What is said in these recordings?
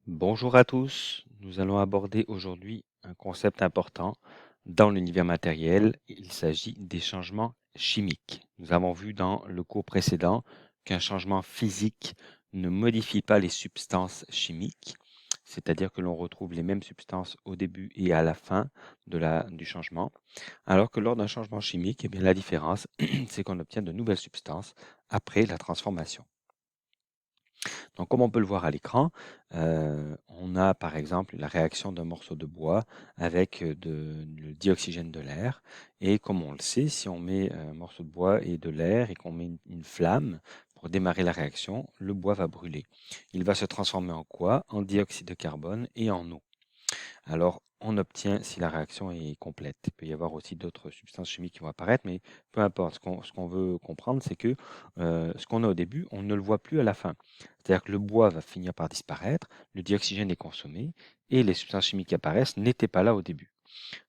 Bonjour à tous, nous allons aborder aujourd'hui un concept important dans l'univers matériel. Il s'agit des changements chimiques. Nous avons vu dans le cours précédent qu'un changement physique ne modifie pas les substances chimiques, c'est-à-dire que l'on retrouve les mêmes substances au début et à la fin du changement, alors que lors d'un changement chimique, eh bien, la différence, c'est qu'on obtient de nouvelles substances après la transformation. Donc, comme on peut le voir à l'écran, on a par exemple la réaction d'un morceau de bois avec le dioxygène de l'air. Et comme on le sait, si on met un morceau de bois et de l'air et qu'on met une flamme pour démarrer la réaction, le bois va brûler. Il va se transformer en quoi? En dioxyde de carbone et en eau. Alors, on obtient si la réaction est complète. Il peut y avoir aussi d'autres substances chimiques qui vont apparaître, mais peu importe. Ce qu'on veut comprendre, c'est que ce qu'on a au début, on ne le voit plus à la fin. C'est-à-dire que le bois va finir par disparaître, le dioxygène est consommé, et les substances chimiques qui apparaissent n'étaient pas là au début.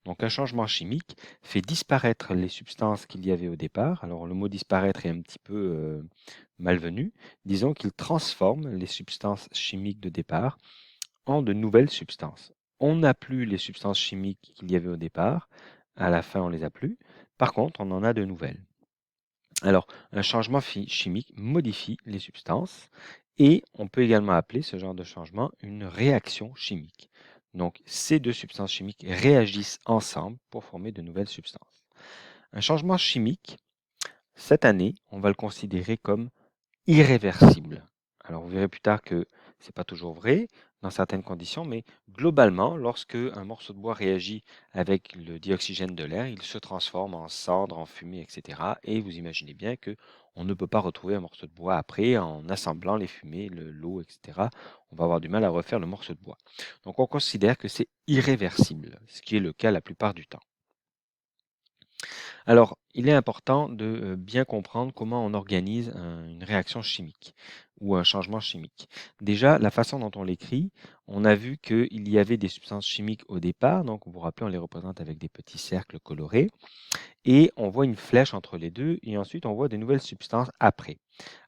Donc un changement chimique fait disparaître les substances qu'il y avait au départ. Alors le mot disparaître est un petit peu malvenu. Disons qu'il transforme les substances chimiques de départ en de nouvelles substances. On n'a plus les substances chimiques qu'il y avait au départ, à la fin on les a plus. Par contre, on en a de nouvelles. Alors, un changement chimique modifie les substances et on peut également appeler ce genre de changement une réaction chimique. Donc, ces deux substances chimiques réagissent ensemble pour former de nouvelles substances. Un changement chimique, cette année, on va le considérer comme irréversible. Alors vous verrez plus tard que ce n'est pas toujours vrai dans certaines conditions, mais globalement, lorsque un morceau de bois réagit avec le dioxygène de l'air, il se transforme en cendre, en fumée, etc. Et vous imaginez bien que on ne peut pas retrouver un morceau de bois après en assemblant les fumées, l'eau, etc. On va avoir du mal à refaire le morceau de bois. Donc on considère que c'est irréversible, ce qui est le cas la plupart du temps. Alors, il est important de bien comprendre comment on organise une réaction chimique ou un changement chimique. Déjà, la façon dont on l'écrit, on a vu qu'il y avait des substances chimiques au départ, donc vous vous rappelez, on les représente avec des petits cercles colorés, et on voit une flèche entre les deux, et ensuite on voit des nouvelles substances après.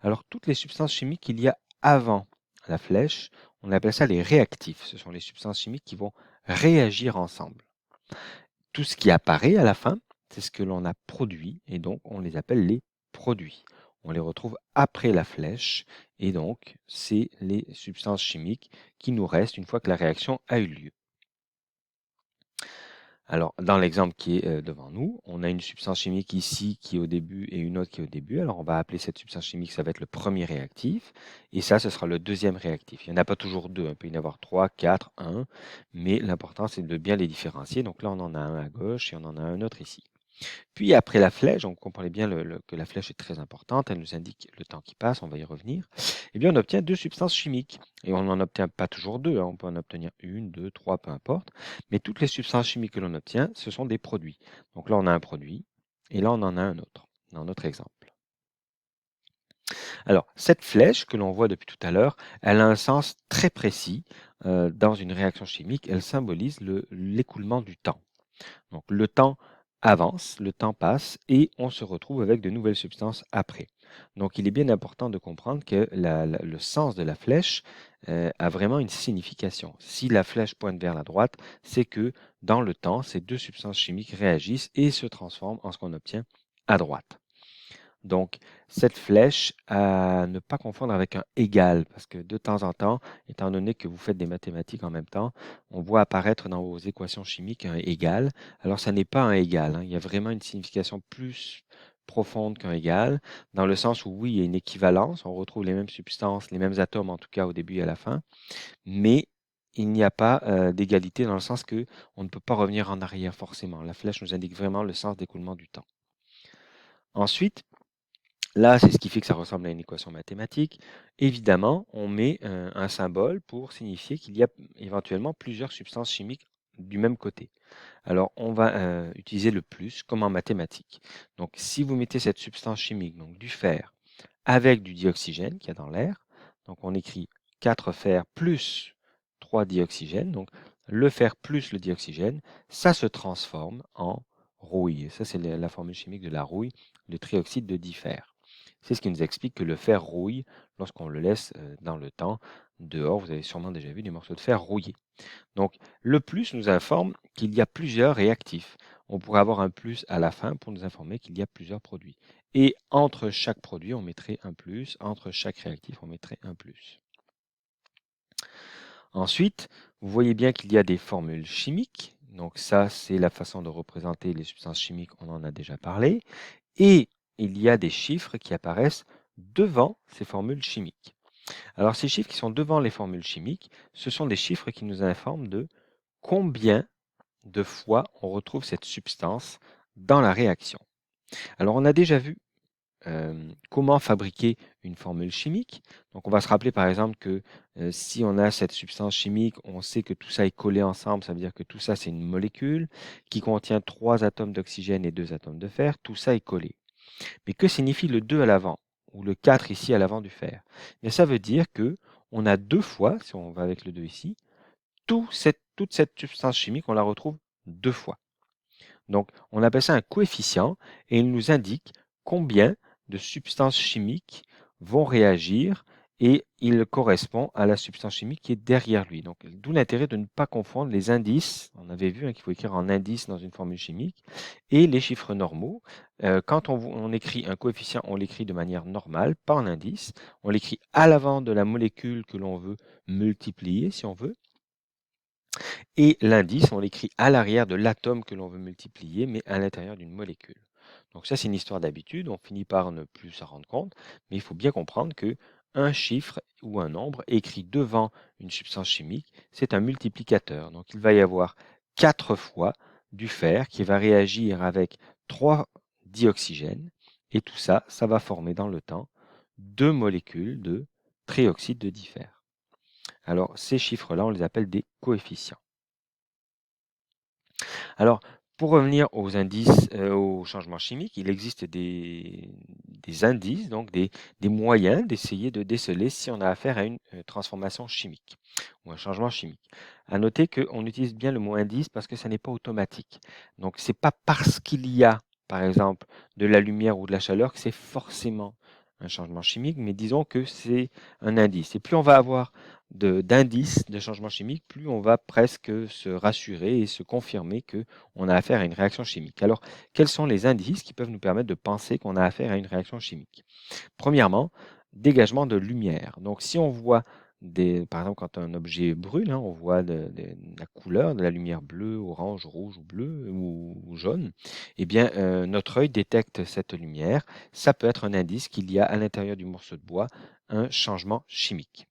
Alors, toutes les substances chimiques qu'il y a avant la flèche, on appelle ça les réactifs. Ce sont les substances chimiques qui vont réagir ensemble. Tout ce qui apparaît à la fin, c'est ce que l'on a produit et donc on les appelle les produits. On les retrouve après la flèche et donc c'est les substances chimiques qui nous restent une fois que la réaction a eu lieu. Alors, dans l'exemple qui est devant nous, on a une substance chimique ici qui est au début et une autre qui est au début. Alors, on va appeler cette substance chimique, ça va être le premier réactif. Et ça, ce sera le deuxième réactif. Il n'y en a pas toujours deux, il peut y en avoir trois, quatre, un. Mais l'important, c'est de bien les différencier. Donc là, on en a un à gauche et on en a un autre ici. Puis après la flèche, donc vous comprenez bien que la flèche est très importante, elle nous indique le temps qui passe, on va y revenir. Eh bien, on obtient deux substances chimiques. Et on n'en obtient pas toujours deux, on peut en obtenir une, deux, trois, peu importe. Mais toutes les substances chimiques que l'on obtient, ce sont des produits. Donc là, on a un produit, et là, on en a un autre, dans notre exemple. Alors, cette flèche que l'on voit depuis tout à l'heure, elle a un sens très précis dans une réaction chimique. Elle symbolise l'écoulement du temps. Donc le temps avance, le temps passe et on se retrouve avec de nouvelles substances après. Donc il est bien important de comprendre que le sens de la flèche a vraiment une signification. Si la flèche pointe vers la droite, c'est que dans le temps, ces deux substances chimiques réagissent et se transforment en ce qu'on obtient à droite. Donc, cette flèche, à ne pas confondre avec un égal, parce que de temps en temps, étant donné que vous faites des mathématiques en même temps, on voit apparaître dans vos équations chimiques un égal. Alors, ça n'est pas un égal, hein. Il y a vraiment une signification plus profonde qu'un égal, dans le sens où oui, il y a une équivalence, on retrouve les mêmes substances, les mêmes atomes en tout cas au début et à la fin, mais il n'y a pas d'égalité dans le sens que on ne peut pas revenir en arrière forcément. La flèche nous indique vraiment le sens d'écoulement du temps. Ensuite, là, c'est ce qui fait que ça ressemble à une équation mathématique. Évidemment, on met un symbole pour signifier qu'il y a éventuellement plusieurs substances chimiques du même côté. Alors, on va utiliser le plus comme en mathématiques. Donc, si vous mettez cette substance chimique, donc du fer, avec du dioxygène qu'il y a dans l'air, donc on écrit 4 fer plus 3 dioxygène, donc le fer plus le dioxygène, ça se transforme en rouille. Ça, c'est la formule chimique de la rouille, le trioxyde de difer. C'est ce qui nous explique que le fer rouille lorsqu'on le laisse dans le temps. Dehors, vous avez sûrement déjà vu des morceaux de fer rouillés. Donc, le plus nous informe qu'il y a plusieurs réactifs. On pourrait avoir un plus à la fin pour nous informer qu'il y a plusieurs produits. Et entre chaque produit, on mettrait un plus. Entre chaque réactif, on mettrait un plus. Ensuite, vous voyez bien qu'il y a des formules chimiques. Donc ça, c'est la façon de représenter les substances chimiques, on en a déjà parlé. Et il y a des chiffres qui apparaissent devant ces formules chimiques. Alors ces chiffres qui sont devant les formules chimiques, ce sont des chiffres qui nous informent de combien de fois on retrouve cette substance dans la réaction. Alors on a déjà vu comment fabriquer une formule chimique. Donc on va se rappeler par exemple que si on a cette substance chimique, on sait que tout ça est collé ensemble, ça veut dire que tout ça c'est une molécule qui contient 3 atomes d'oxygène et 2 atomes de fer, tout ça est collé. Mais que signifie le 2 à l'avant ou le 4 ici à l'avant du fer? Mais ça veut dire que on a 2 fois, si on va avec le 2 ici, toute cette substance chimique, on la retrouve 2 fois. Donc, on appelle ça un coefficient et il nous indique combien de substances chimiques vont réagir et il correspond à la substance chimique qui est derrière lui. Donc, d'où l'intérêt de ne pas confondre les indices, on avait vu qu'il faut écrire en indice dans une formule chimique, et les chiffres normaux. Quand on écrit un coefficient, on l'écrit de manière normale, pas en indice. On l'écrit à l'avant de la molécule que l'on veut multiplier, si on veut. Et l'indice, on l'écrit à l'arrière de l'atome que l'on veut multiplier, mais à l'intérieur d'une molécule. Donc ça, c'est une histoire d'habitude, on finit par ne plus s'en rendre compte, mais il faut bien comprendre que un chiffre ou un nombre écrit devant une substance chimique, c'est un multiplicateur. Donc il va y avoir 4 fois du fer qui va réagir avec 3 dioxygènes, et tout ça, ça va former dans le temps 2 molécules de trioxyde de difer. Alors ces chiffres-là, on les appelle des coefficients. Alors, pour revenir aux indices, aux changements chimiques, il existe des indices, donc des moyens d'essayer de déceler si on a affaire à une transformation chimique ou un changement chimique. À noter qu'on utilise bien le mot indice parce que ça n'est pas automatique. Donc, c'est pas parce qu'il y a, par exemple, de la lumière ou de la chaleur que c'est forcément un changement chimique, mais disons que c'est un indice. Et plus on va avoir d'indices de changement chimique, plus on va presque se rassurer et se confirmer qu'on a affaire à une réaction chimique. Alors, quels sont les indices qui peuvent nous permettre de penser qu'on a affaire à une réaction chimique? Premièrement, dégagement de lumière. Donc, si on voit par exemple, quand un objet brûle, on voit la couleur de la lumière bleue, orange, rouge ou bleu ou jaune, eh bien, notre œil détecte cette lumière. Ça peut être un indice qu'il y a à l'intérieur du morceau de bois un changement chimique.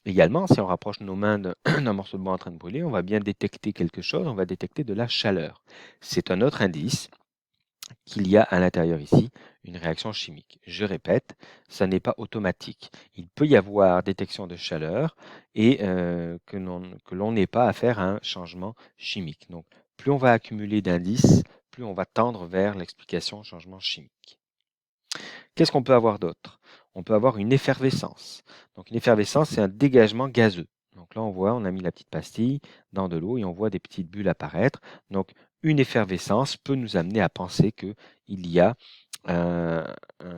Également, si on rapproche nos mains d'un morceau de bois en train de brûler, on va bien détecter quelque chose, on va détecter de la chaleur. C'est un autre indice qu'il y a à l'intérieur ici une réaction chimique. Je répète, ça n'est pas automatique. Il peut y avoir détection de chaleur et que l'on n'ait pas affaire à un changement chimique. Donc, plus on va accumuler d'indices, plus on va tendre vers l'explication changement chimique. Qu'est-ce qu'on peut avoir d'autre? On peut avoir une effervescence. Donc une effervescence, c'est un dégagement gazeux. Donc là, on voit, on a mis la petite pastille dans de l'eau et on voit des petites bulles apparaître. Donc une effervescence peut nous amener à penser qu'il y a un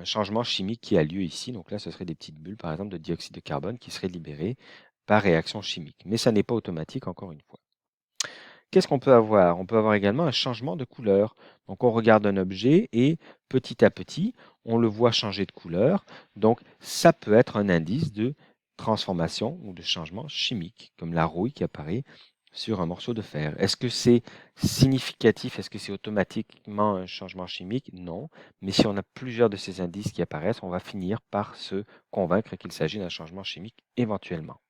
changement chimique qui a lieu ici. Donc là, ce serait des petites bulles, par exemple, de dioxyde de carbone qui seraient libérées par réaction chimique. Mais ça n'est pas automatique, encore une fois. Qu'est-ce qu'on peut avoir? On peut avoir également un changement de couleur. Donc on regarde un objet et petit à petit, on le voit changer de couleur. Donc ça peut être un indice de transformation ou de changement chimique, comme la rouille qui apparaît sur un morceau de fer. Est-ce que c'est significatif? Est-ce que c'est automatiquement un changement chimique? Non. Mais si on a plusieurs de ces indices qui apparaissent, on va finir par se convaincre qu'il s'agit d'un changement chimique éventuellement.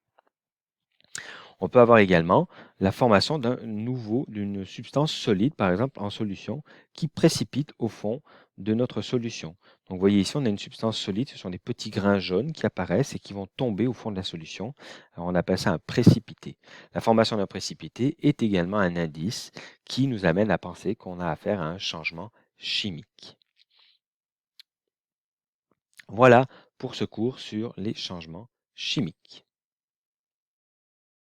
On peut avoir également la formation d'une substance solide, par exemple en solution, qui précipite au fond de notre solution. Donc vous voyez ici, on a une substance solide, ce sont des petits grains jaunes qui apparaissent et qui vont tomber au fond de la solution. Alors on appelle ça un précipité. La formation d'un précipité est également un indice qui nous amène à penser qu'on a affaire à un changement chimique. Voilà pour ce cours sur les changements chimiques.